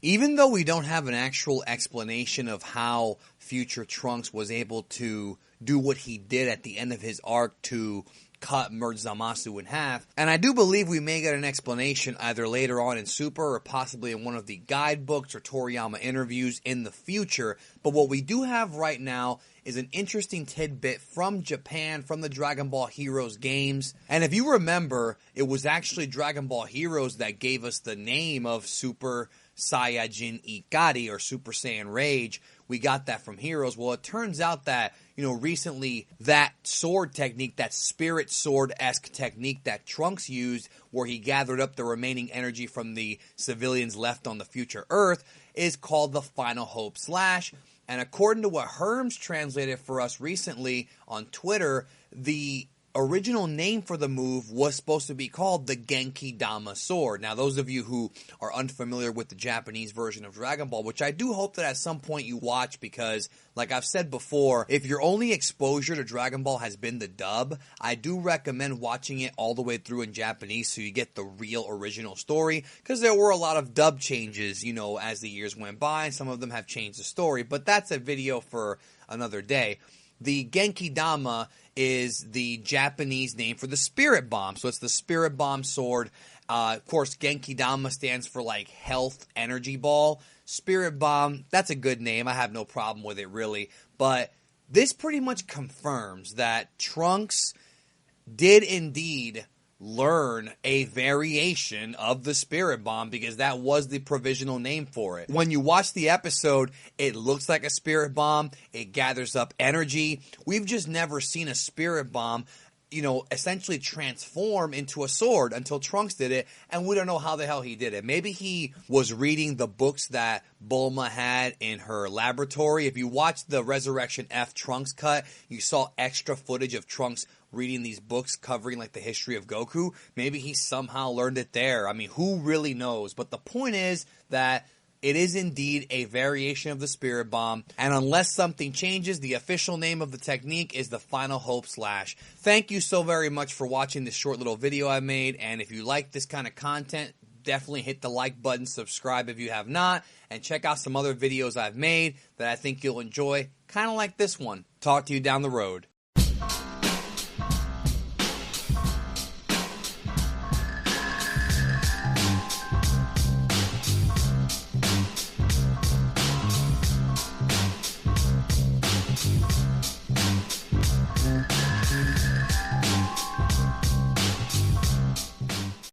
Even though we don't have an actual explanation of how future Trunks was able to do what he did at the end of his arc to cut Merged Zamasu in half, and I do believe we may get an explanation either later on in Super or possibly in one of the guidebooks or Toriyama interviews in the future, but what we do have right now is an interesting tidbit from Japan, from the Dragon Ball Heroes games. And if you remember, it was actually Dragon Ball Heroes that gave us the name of Super Saiyajin Ikari, or Super Saiyan Rage. We got that from Heroes. Well, it turns out that, recently that sword technique, that spirit sword-esque technique that Trunks used, where he gathered up the remaining energy from the civilians left on the future Earth, is called the Final Hope Slash. And according to what Herms translated for us recently on Twitter, the original name for the move was supposed to be called the Genki Dama Sword. Now, those of you who are unfamiliar with the Japanese version of Dragon Ball, which I do hope that at some point you watch, because, like I've said before, if your only exposure to Dragon Ball has been the dub, I do recommend watching it all the way through in Japanese so you get the real original story, because there were a lot of dub changes, as the years went by, and some of them have changed the story, but that's a video for another day. The Genki Dama is the Japanese name for the Spirit Bomb. So it's the Spirit Bomb sword. Of course, Genki Dama stands for health energy ball. Spirit Bomb, that's a good name. I have no problem with it, really. But this pretty much confirms that Trunks did indeed learn a variation of the Spirit Bomb, because that was the provisional name for it. When you watch the episode, it looks like a Spirit Bomb. It gathers up energy. We've just never seen a Spirit Bomb, essentially transform into a sword until Trunks did it, and we don't know how the hell he did it. Maybe he was reading the books that Bulma had in her laboratory. If you watch the Resurrection F Trunks cut, you saw extra footage of Trunks reading these books covering the history of Goku. Maybe he somehow learned it there. I mean, who really knows? But the point is that it is indeed a variation of the Spirit Bomb, and unless something changes, the official name of the technique is the Final Hope Slash. Thank you so very much for watching this short little video I made, and if you like this kind of content, definitely hit the like button, subscribe if you have not, and check out some other videos I've made that I think you'll enjoy, kind of like this one. Talk to you down the road.